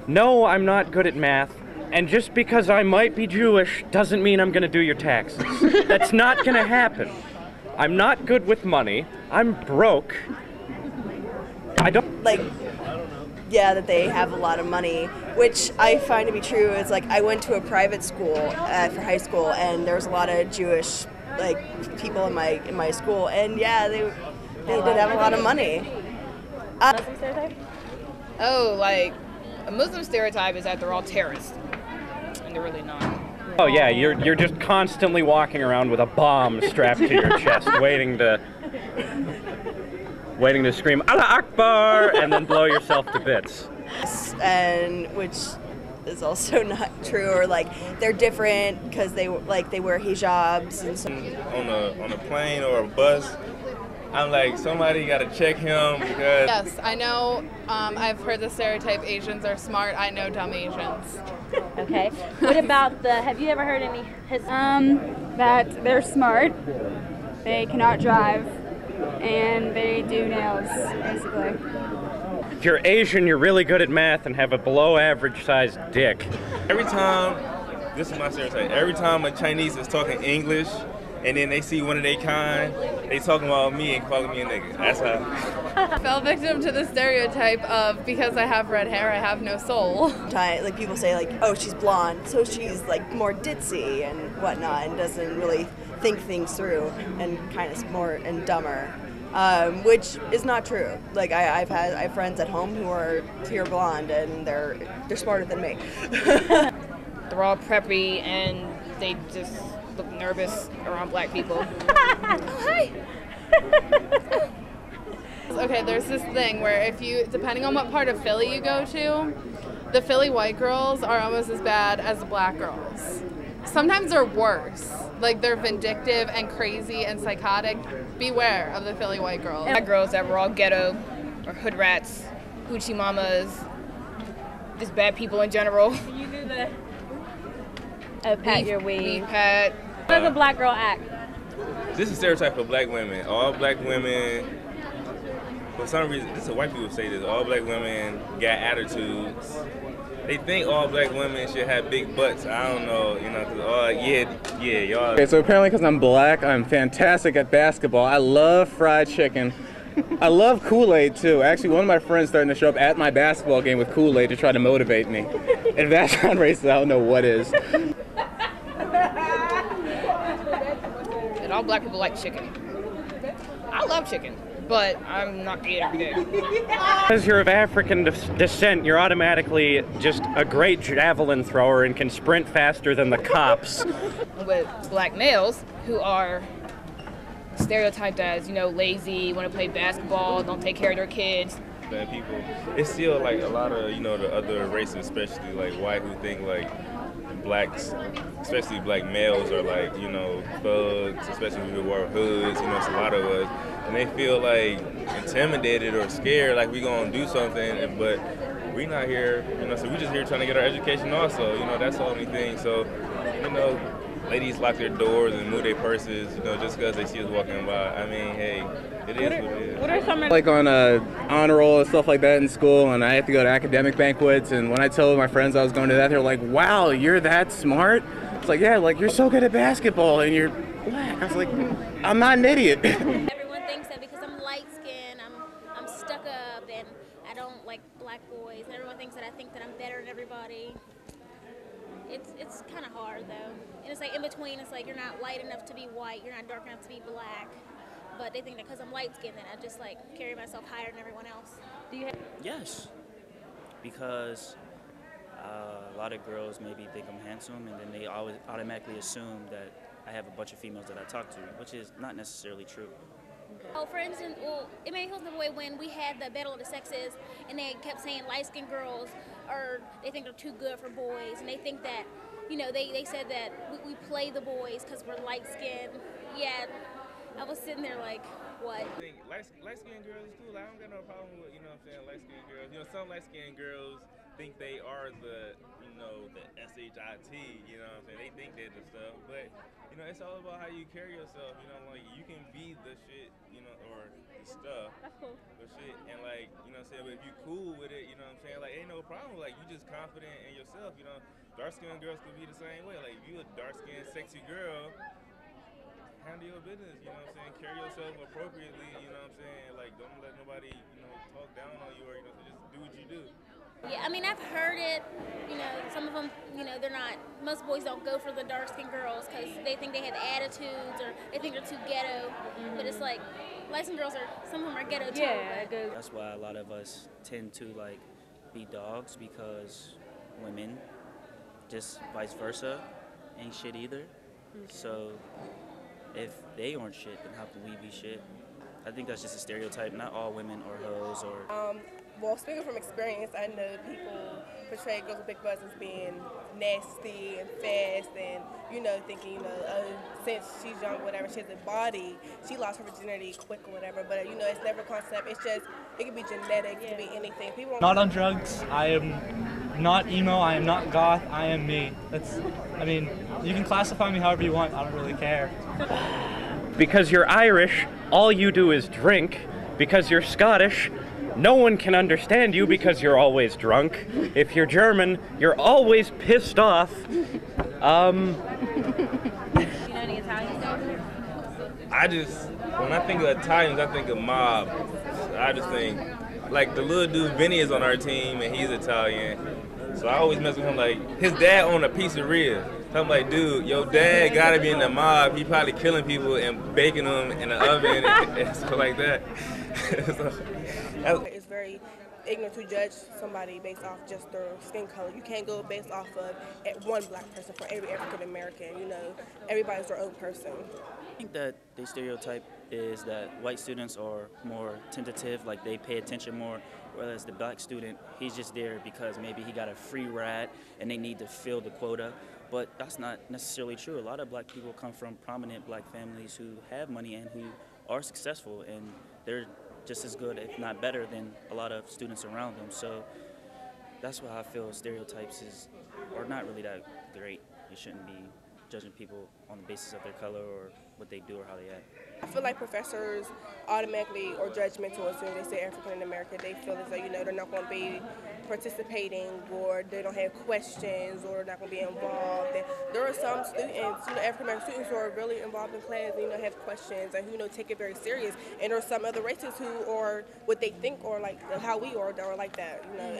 No, I'm not good at math. And just because I might be Jewish doesn't mean I'm gonna do your taxes. That's not gonna happen. I'm not good with money. I'm broke. I don't Like, yeah, that they have a lot of money, which I find to be true. It's like I went to a private school for high school, and there was a lot of Jewish people in my school, and yeah, they did have a lot of money. Muslim stereotype? Oh, like a Muslim stereotype is that they're all terrorists, and they're really not. Oh yeah, you're just constantly walking around with a bomb strapped to your chest, waiting to scream Allah Akbar and then blow yourself to bits. And which is also not true, or like they're different because they wear hijabs and so. On a plane or a bus, I'm like, somebody got to check him because. Yes, I know. I've heard the stereotype Asians are smart. I know dumb Asians. Okay. What about have you ever heard any That they're smart, they cannot drive, and they do nails, basically. If you're Asian, you're really good at math and have a below average sized dick. Every time, this is my stereotype, every time a Chinese is talking English and then they see one of their kind, they talking about me and calling me a nigga. That's how. I fell victim to the stereotype of because I have red hair, I have no soul. Like people say like, oh, she's blonde, so she's like more ditzy and whatnot, and doesn't really think things through, and kind of more and dumber. Which is not true. Like I have friends at home who are pure blonde, and they're smarter than me. They're all preppy, and they just look nervous around black people. Oh, hi. Okay, there's this thing where depending on what part of Philly you go to, the Philly white girls are almost as bad as the black girls. Sometimes they're worse. Like they're vindictive and crazy and psychotic. Beware of the Philly white girls. Black girls that were all ghetto or hood rats, hoochie mamas, just bad people in general. Can you do the pat your weave? Pat. How does a black girl act? This is a stereotype for black women. All black women, for some reason, this is white people say this, all black women got attitudes. They think all black women should have big butts. I don't know, cause y'all. Okay, so apparently because I'm black, I'm fantastic at basketball. I love fried chicken. I love Kool-Aid too. Actually, one of my friends starting to show up at my basketball game with Kool-Aid to try to motivate me. And if that's not racist, I don't know what is. And all black people like chicken. I love chicken, but I'm not eating every day. Because you're of African descent, you're automatically just a great javelin thrower and can sprint faster than the cops. With black males who are stereotyped as, lazy, want to play basketball, don't take care of their kids. Bad people. It's still like a lot of, the other races, especially like white, who think like blacks, especially black males, are like, thugs, especially who wear hoods, it's a lot of us. And they feel like intimidated or scared, like we gonna do something, but we not here, so we just here trying to get our education also, that's the only thing. So, ladies lock their doors and move their purses, just because they see us walking by. I mean, hey, it is what it is. What are some of Like on honor roll and stuff like that in school, and I have to go to academic banquets, and when I told my friends I was going to that, they were like, wow, you're that smart? It's like, yeah, like you're so good at basketball and you're black. I was like, I'm not an idiot. Everyone thinks that because I'm light-skinned, I'm stuck up, and I don't like black boys, and everyone thinks that I think that I'm better than everybody. It's kind of hard though, and it's like in between. It's like you're not light enough to be white, you're not dark enough to be black, but they think that because I'm light-skinned, that I just like carry myself higher than everyone else. do you have? Yes, because a lot of girls maybe think I'm handsome, and then they always automatically assume that I have a bunch of females that I talk to, which is not necessarily true. Oh, for instance, it made me feel the way when we had the Battle of the Sexes, and they kept saying light-skinned girls, or they think they're too good for boys, and they think that, they said that we play the boys because we're light-skinned. Yeah, I was sitting there like, what? I think light-skinned girls is cool. I don't got no problem with, light-skinned girls. Some light-skinned girls think they are the, you know, the SHIT, you know what I'm saying? They think they're the stuff, but, you know, it's all about how you carry yourself, you know, like, you can be the shit, you know, or the stuff. That's cool. The shit, and like, you know what I'm saying, but if you cool with it, you know what I'm saying, like, ain't no problem, like, you just confident in yourself, you know. Dark-skinned girls can be the same way, like, if you a dark-skinned, sexy girl, handle your business, you know what I'm saying, carry yourself appropriately, you know what I'm saying, like, don't let nobody, you know, talk down on you, or, you know, just do what you do. Yeah, I mean, I've heard it, you know, some of them, you know, they're not, most boys don't go for the dark-skinned girls because they think they have attitudes or they think they're too ghetto, but it's like, light-skinned girls are, some of them are ghetto too. Yeah, it goes. That's why a lot of us tend to like be dogs, because women, just vice versa, ain't shit either. So if they aren't shit, then how can we be shit? I think that's just a stereotype. Not all women are hoes or. Well, speaking from experience, I know people portray girls with big butts as being nasty and fast and, you know, thinking, you know, oh, since she's young, whatever, she has a body, she lost her virginity quick or whatever. But, you know, it's never a concept. It's just, it could be genetic, it could be anything. People don't not on drugs. I am not emo. I am not goth. I am me. I mean, you can classify me however you want. I don't really care. Because you're Irish, all you do is drink. Because you're Scottish, no one can understand you because you're always drunk. If you're German, you're always pissed off. Do you know any Italian songs? When I think of Italians, I think of mob. I just think, like, the little dude Vinny is on our team and he's Italian. So I always mess with him, like, his dad owned a pizzeria. So I'm like, dude, your dad gotta be in the mob. He probably killing people and baking them in the oven and stuff like that. It's very ignorant to judge somebody based off just their skin color. You can't go based off of one black person for every African American. You know, everybody's their own person. I think that the stereotype is that white students are more tentative, like they pay attention more, whereas the black student, he's just there because maybe he got a free ride and they need to fill the quota. But that's not necessarily true. A lot of black people come from prominent black families who have money and who are successful, and they're just as good, if not better, than a lot of students around them. So that's why I feel stereotypes are not really that great. You shouldn't be judging people on the basis of their color or what they do or how they act. I feel like professors automatically or judgmental as soon as they say African American. They feel as though, you know, they're not going to be participating, or they don't have questions, or not going to be involved. And there are some students, you know, African American students who are really involved in class and, you know, have questions and who, you know, take it very serious. And there are some other races who are what they think or like how we are that are like that, you know.